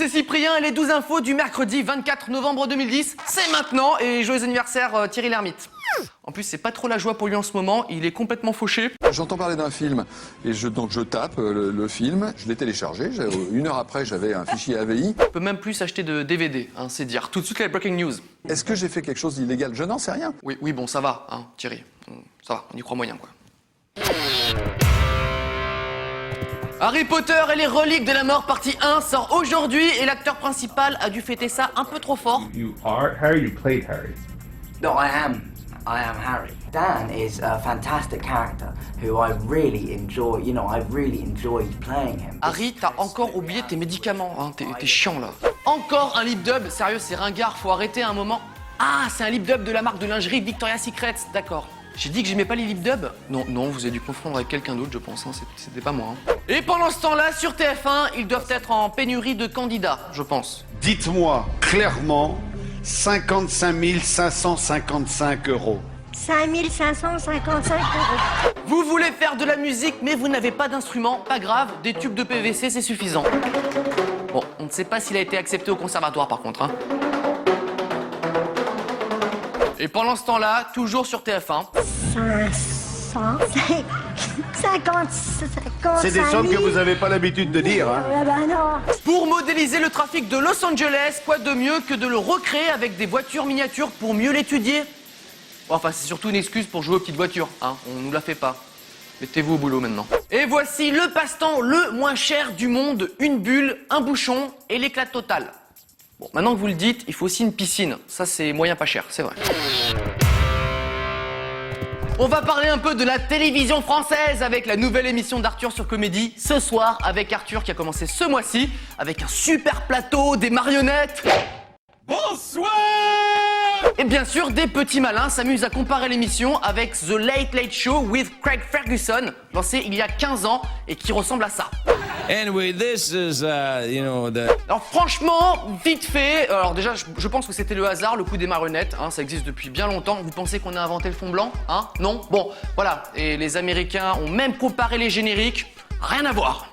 c'est Cyprien et les 12 infos du mercredi 24 novembre 2010, c'est maintenant et joyeux anniversaire Thierry Lhermitte. En plus, c'est pas trop la joie pour lui en ce moment, il est complètement fauché. J'entends parler d'un film et donc je tape le film, je l'ai téléchargé, une heure après j'avais un fichier AVI. On peut même plus s'acheter de DVD, hein, c'est dire. Tout de suite les breaking news. Est-ce que j'ai fait quelque chose d'illégal? Je n'en sais rien. Oui, bon, ça va, hein, Thierry. Ça va, on y croit moyen, quoi. Harry Potter et les reliques de la mort partie 1 sort aujourd'hui et l'acteur principal a dû fêter ça un peu trop fort. You are Harry, you played Harry. No, I am Harry. Dan is a fantastic character who I really enjoy, I've really enjoyed playing him. Harry, t'as encore oublié tes médicaments, hein, t'es chiant là. Encore un lip dub, sérieux, c'est ringard, faut arrêter un moment. Ah, c'est un lip dub de la marque de lingerie Victoria's Secret, d'accord. J'ai dit que j'aimais pas les lip dubs? Non, vous avez dû confondre avec quelqu'un d'autre, je pense, hein, c'était pas moi. Hein. Et pendant ce temps-là, sur TF1, ils doivent être en pénurie de candidats, je pense. Dites-moi clairement 55 555 euros. 5 555 euros. Vous voulez faire de la musique, mais vous n'avez pas d'instrument, pas grave, des tubes de PVC, c'est suffisant. Bon, on ne sait pas s'il a été accepté au conservatoire par contre, hein. Et pendant ce temps-là, toujours sur TF1. 50. C'est des sommes que vous n'avez pas l'habitude de dire, hein. Bah non. Pour modéliser le trafic de Los Angeles, quoi de mieux que de le recréer avec des voitures miniatures pour mieux l'étudier? Enfin, c'est surtout une excuse pour jouer aux petites voitures, hein. On nous la fait pas. Mettez-vous au boulot maintenant. Et voici le passe-temps le moins cher du monde. Une bulle, un bouchon et l'éclat total. Bon, maintenant que vous le dites, il faut aussi une piscine. Ça, c'est moyen pas cher, c'est vrai. On va parler un peu de la télévision française avec la nouvelle émission d'Arthur sur Comédie. Ce soir, avec Arthur qui a commencé ce mois-ci, avec un super plateau, des marionnettes. Bonsoir! Et bien sûr, des petits malins s'amusent à comparer l'émission avec The Late Late Show with Craig Ferguson, lancé il y a 15 ans et qui ressemble à ça. Anyway, this is, Alors franchement, vite fait, alors déjà je pense que c'était le hasard, le coup des marionnettes, hein, ça existe depuis bien longtemps. Vous pensez qu'on a inventé le fond blanc, hein? Non? Bon, voilà, et les Américains ont même comparé les génériques, rien à voir.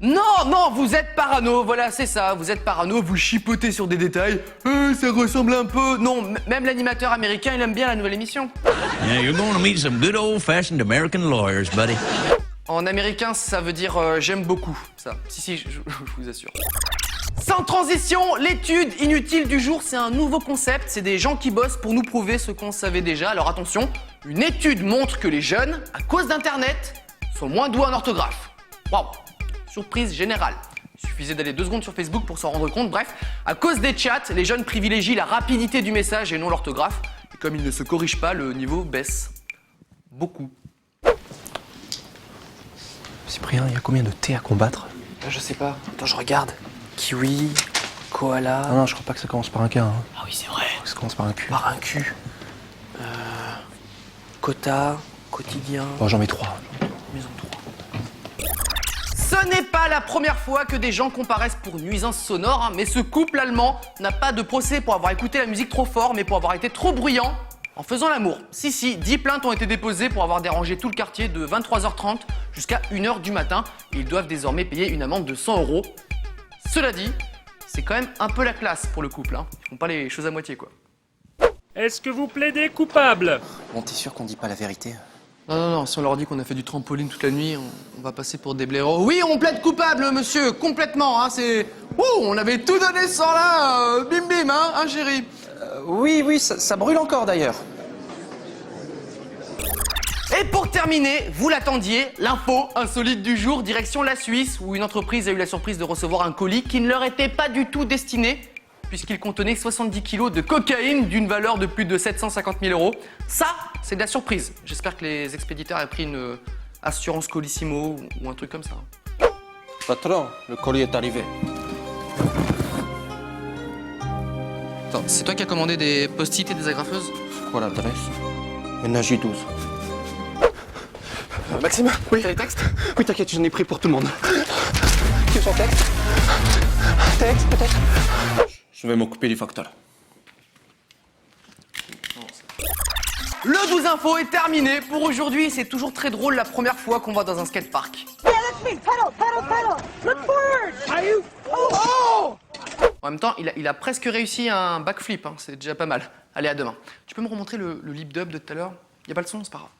Non, vous êtes parano, voilà, c'est ça, vous êtes parano, vous chipotez sur des détails, ça ressemble un peu... Non, même l'animateur américain, il aime bien la nouvelle émission. Yeah, you're going to meet some good old-fashioned American lawyers, buddy. En américain, ça veut dire j'aime beaucoup, ça. Si, je vous assure. Sans transition, l'étude inutile du jour, c'est un nouveau concept, c'est des gens qui bossent pour nous prouver ce qu'on savait déjà. Alors attention, une étude montre que les jeunes, à cause d'Internet, sont moins doués en orthographe. Waouh! Surprise générale. Il suffisait d'aller 2 secondes sur Facebook pour s'en rendre compte. Bref, à cause des chats, les jeunes privilégient la rapidité du message et non l'orthographe. Et comme ils ne se corrigent pas, le niveau baisse. Beaucoup. Cyprien, il y a combien de T à combattre? Je sais pas. Attends, je regarde. Kiwi, koala... Non, je crois pas que ça commence par un K. Hein. Ah oui, c'est vrai. Ça commence par un Q. Par un Q. Quota, quotidien... Bon, j'en mets 3. Maison 3. Ce n'est pas la première fois que des gens comparaissent pour nuisance sonore, hein, mais ce couple allemand n'a pas de procès pour avoir écouté la musique trop fort, mais pour avoir été trop bruyant en faisant l'amour. Si, 10 plaintes ont été déposées pour avoir dérangé tout le quartier de 23h30 jusqu'à 1h du matin. Et ils doivent désormais payer une amende de 100 €. Cela dit, c'est quand même un peu la classe pour le couple, hein. Ils font pas les choses à moitié, quoi. Est-ce que vous plaidez coupable? Bon, t'es sûr qu'on dit pas la vérité? Non, si on leur dit qu'on a fait du trampoline toute la nuit, on va passer pour des blaireaux. Oui, on plaide coupable, monsieur, complètement, hein, c'est... Ouh, on avait tout donné sans là, bim bim, hein, chéri? Oui, ça brûle encore d'ailleurs. Et pour terminer, vous l'attendiez, l'info insolite du jour, direction la Suisse, où une entreprise a eu la surprise de recevoir un colis qui ne leur était pas du tout destiné, puisqu'il contenait 70 kilos de cocaïne d'une valeur de plus de 750 000 €. Ça, c'est de la surprise. J'espère que les expéditeurs ont pris une assurance colissimo ou un truc comme ça. Patron, le colis est arrivé. Attends, c'est toi qui as commandé des post-it et des agrafeuses? Quoi l'adresse? Ménage 12. Maxime, oui. T'as les textes? Oui, t'inquiète, j'en ai pris pour tout le monde. sur son texte. Texte, peut-être. Je vais m'occuper du facteur. Le 12 info est terminé pour aujourd'hui. C'est toujours très drôle la première fois qu'on va dans un skatepark. En même temps, il a presque réussi un backflip, hein. C'est déjà pas mal. Allez, à demain. Tu peux me remontrer le lip dub de tout à l'heure? Y a pas le son, c'est pas grave.